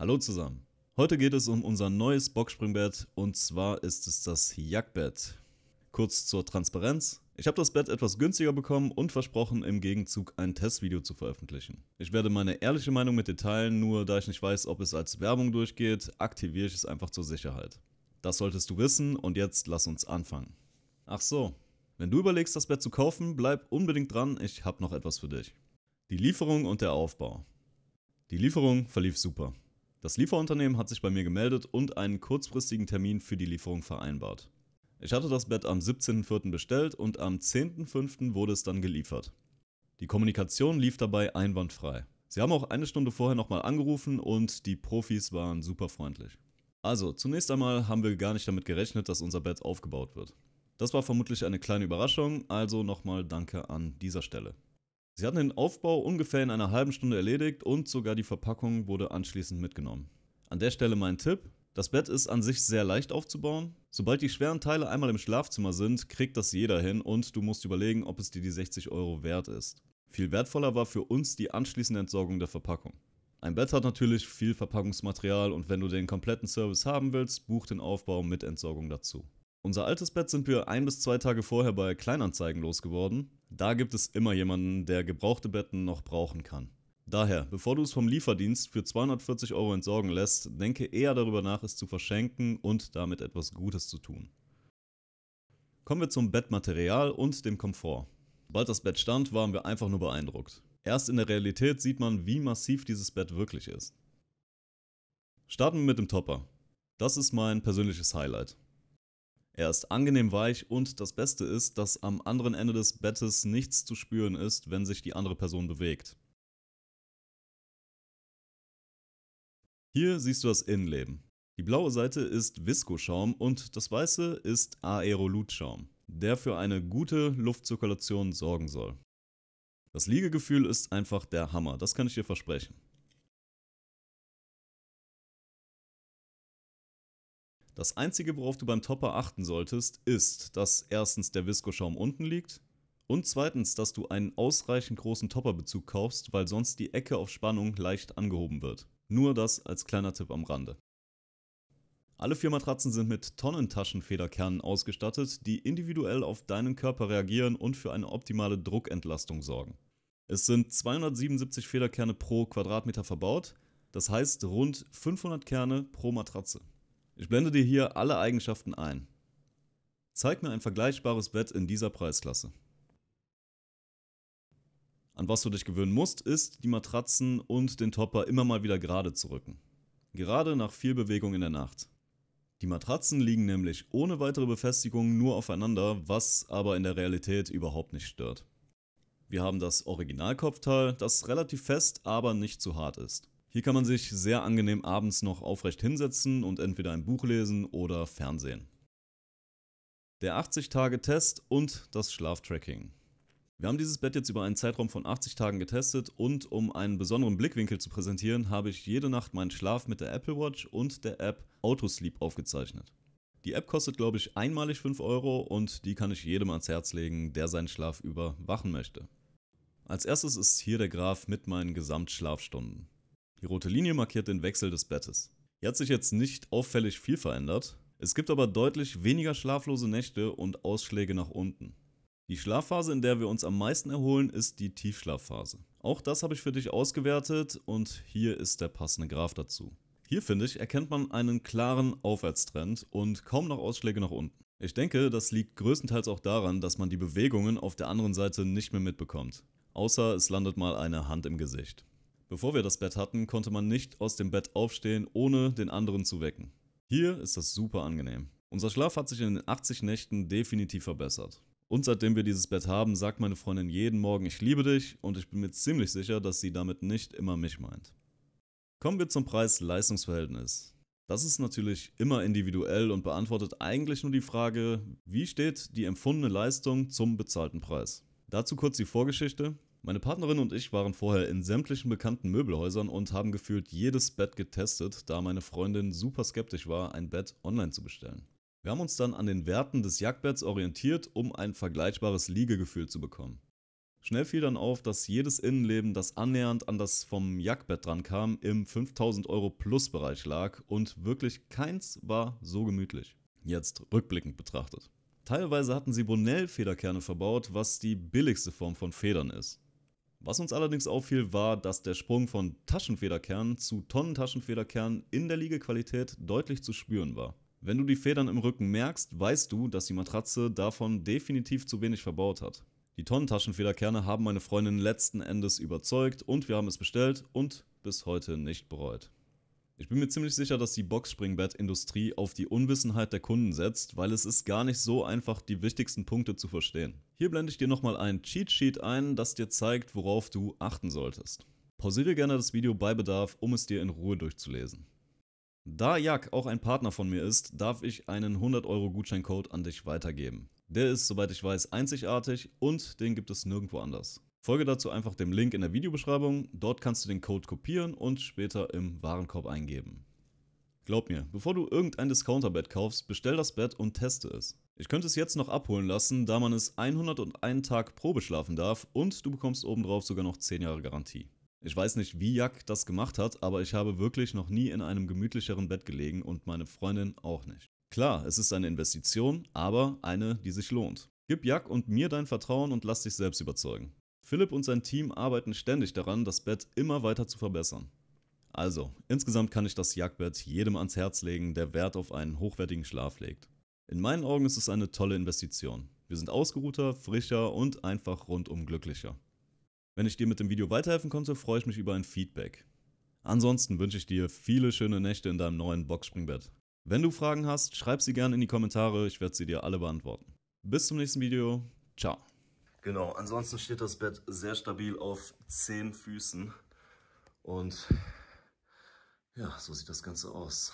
Hallo zusammen. Heute geht es um unser neues Boxspringbett und zwar ist es das Jagdbett. Kurz zur Transparenz. Ich habe das Bett etwas günstiger bekommen und versprochen, im Gegenzug ein Testvideo zu veröffentlichen. Ich werde meine ehrliche Meinung mit dir teilen, nur da ich nicht weiß, ob es als Werbung durchgeht, aktiviere ich es einfach zur Sicherheit. Das solltest du wissen und jetzt lass uns anfangen. Ach so, wenn du überlegst, das Bett zu kaufen, bleib unbedingt dran, ich habe noch etwas für dich. Die Lieferung und der Aufbau. Die Lieferung verlief super. Das Lieferunternehmen hat sich bei mir gemeldet und einen kurzfristigen Termin für die Lieferung vereinbart. Ich hatte das Bett am 17.04. bestellt und am 10.05. wurde es dann geliefert. Die Kommunikation lief dabei einwandfrei. Sie haben auch eine Stunde vorher nochmal angerufen und die Profis waren super freundlich. Also, zunächst einmal haben wir gar nicht damit gerechnet, dass unser Bett aufgebaut wird. Das war vermutlich eine kleine Überraschung, also nochmal danke an dieser Stelle. Sie hatten den Aufbau ungefähr in einer halben Stunde erledigt und sogar die Verpackung wurde anschließend mitgenommen. An der Stelle mein Tipp: Das Bett ist an sich sehr leicht aufzubauen. Sobald die schweren Teile einmal im Schlafzimmer sind, kriegt das jeder hin und du musst überlegen, ob es dir die 60 Euro wert ist. Viel wertvoller war für uns die anschließende Entsorgung der Verpackung. Ein Bett hat natürlich viel Verpackungsmaterial und wenn du den kompletten Service haben willst, buch den Aufbau mit Entsorgung dazu. Unser altes Bett sind wir 1 bis 2 Tage vorher bei Kleinanzeigen losgeworden. Da gibt es immer jemanden, der gebrauchte Betten noch brauchen kann. Daher, bevor du es vom Lieferdienst für 240 Euro entsorgen lässt, denke eher darüber nach, es zu verschenken und damit etwas Gutes zu tun. Kommen wir zum Bettmaterial und dem Komfort. Sobald das Bett stand, waren wir einfach nur beeindruckt. Erst in der Realität sieht man, wie massiv dieses Bett wirklich ist. Starten wir mit dem Topper. Das ist mein persönliches Highlight. Er ist angenehm weich und das Beste ist, dass am anderen Ende des Bettes nichts zu spüren ist, wenn sich die andere Person bewegt. Hier siehst du das Innenleben. Die blaue Seite ist Viscoschaum und das weiße ist Aerolutschaum, der für eine gute Luftzirkulation sorgen soll. Das Liegegefühl ist einfach der Hammer, das kann ich dir versprechen. Das einzige, worauf du beim Topper achten solltest, ist, dass erstens der Viscoschaum unten liegt und zweitens, dass du einen ausreichend großen Topperbezug kaufst, weil sonst die Ecke auf Spannung leicht angehoben wird. Nur das als kleiner Tipp am Rande. Alle 4 Matratzen sind mit Tonnentaschenfederkernen ausgestattet, die individuell auf deinen Körper reagieren und für eine optimale Druckentlastung sorgen. Es sind 277 Federkerne pro Quadratmeter verbaut, das heißt rund 500 Kerne pro Matratze. Ich blende dir hier alle Eigenschaften ein. Zeig mir ein vergleichbares Bett in dieser Preisklasse. An was du dich gewöhnen musst, ist, die Matratzen und den Topper immer mal wieder gerade zu rücken. Gerade nach viel Bewegung in der Nacht. Die Matratzen liegen nämlich ohne weitere Befestigung nur aufeinander, was aber in der Realität überhaupt nicht stört. Wir haben das Originalkopfteil, das relativ fest, aber nicht zu hart ist. Hier kann man sich sehr angenehm abends noch aufrecht hinsetzen und entweder ein Buch lesen oder Fernsehen. Der 80-Tage-Test und das Schlaftracking. Wir haben dieses Bett jetzt über einen Zeitraum von 80 Tagen getestet und um einen besonderen Blickwinkel zu präsentieren, habe ich jede Nacht meinen Schlaf mit der Apple Watch und der App Autosleep aufgezeichnet. Die App kostet, glaube ich, einmalig 5 Euro und die kann ich jedem ans Herz legen, der seinen Schlaf über wachen möchte. Als erstes ist hier der Graph mit meinen Gesamtschlafstunden. Die rote Linie markiert den Wechsel des Bettes. Hier hat sich jetzt nicht auffällig viel verändert. Es gibt aber deutlich weniger schlaflose Nächte und Ausschläge nach unten. Die Schlafphase, in der wir uns am meisten erholen, ist die Tiefschlafphase. Auch das habe ich für dich ausgewertet und hier ist der passende Graph dazu. Hier, finde ich, erkennt man einen klaren Aufwärtstrend und kaum noch Ausschläge nach unten. Ich denke, das liegt größtenteils auch daran, dass man die Bewegungen auf der anderen Seite nicht mehr mitbekommt. Außer es landet mal eine Hand im Gesicht. Bevor wir das Bett hatten, konnte man nicht aus dem Bett aufstehen, ohne den anderen zu wecken. Hier ist das super angenehm. Unser Schlaf hat sich in den 80 Nächten definitiv verbessert. Und seitdem wir dieses Bett haben, sagt meine Freundin jeden Morgen, ich liebe dich und ich bin mir ziemlich sicher, dass sie damit nicht immer mich meint. Kommen wir zum Preis-Leistungs-Verhältnis. Das ist natürlich immer individuell und beantwortet eigentlich nur die Frage, wie steht die empfundene Leistung zum bezahlten Preis. Dazu kurz die Vorgeschichte. Meine Partnerin und ich waren vorher in sämtlichen bekannten Möbelhäusern und haben gefühlt jedes Bett getestet, da meine Freundin super skeptisch war, ein Bett online zu bestellen. Wir haben uns dann an den Werten des Jagdbetts orientiert, um ein vergleichbares Liegegefühl zu bekommen. Schnell fiel dann auf, dass jedes Innenleben, das annähernd an das vom Jackbett dran kam, im 5000 Euro plus Bereich lag und wirklich keins war so gemütlich. Jetzt rückblickend betrachtet. Teilweise hatten sie Bonell-Federkerne verbaut, was die billigste Form von Federn ist. Was uns allerdings auffiel, war, dass der Sprung von Taschenfederkernen zu Tonnentaschenfederkernen in der Liegequalität deutlich zu spüren war. Wenn du die Federn im Rücken merkst, weißt du, dass die Matratze davon definitiv zu wenig verbaut hat. Die Tonnentaschenfederkerne haben meine Freundin letzten Endes überzeugt und wir haben es bestellt und bis heute nicht bereut. Ich bin mir ziemlich sicher, dass die Boxspringbett-Industrie auf die Unwissenheit der Kunden setzt, weil es ist gar nicht so einfach, die wichtigsten Punkte zu verstehen. Hier blende ich dir nochmal ein Cheatsheet ein, das dir zeigt, worauf du achten solltest. Pausiere gerne das Video bei Bedarf, um es dir in Ruhe durchzulesen. Da Jack auch ein Partner von mir ist, darf ich einen 100 Euro Gutscheincode an dich weitergeben. Der ist, soweit ich weiß, einzigartig und den gibt es nirgendwo anders. Folge dazu einfach dem Link in der Videobeschreibung, dort kannst du den Code kopieren und später im Warenkorb eingeben. Glaub mir, bevor du irgendein Discounterbett kaufst, bestell das Bett und teste es. Ich könnte es jetzt noch abholen lassen, da man es 101 Tag Probe schlafen darf und du bekommst obendrauf sogar noch 10 Jahre Garantie. Ich weiß nicht, wie Jack das gemacht hat, aber ich habe wirklich noch nie in einem gemütlicheren Bett gelegen und meine Freundin auch nicht. Klar, es ist eine Investition, aber eine, die sich lohnt. Gib Jack und mir dein Vertrauen und lass dich selbst überzeugen. Philipp und sein Team arbeiten ständig daran, das Bett immer weiter zu verbessern. Also, insgesamt kann ich das Jackbett jedem ans Herz legen, der Wert auf einen hochwertigen Schlaf legt. In meinen Augen ist es eine tolle Investition. Wir sind ausgeruhter, frischer und einfach rundum glücklicher. Wenn ich dir mit dem Video weiterhelfen konnte, freue ich mich über ein Feedback. Ansonsten wünsche ich dir viele schöne Nächte in deinem neuen Boxspringbett. Wenn du Fragen hast, schreib sie gerne in die Kommentare, ich werde sie dir alle beantworten. Bis zum nächsten Video, ciao. Genau, ansonsten steht das Bett sehr stabil auf 10 Füßen und ja, so sieht das Ganze aus.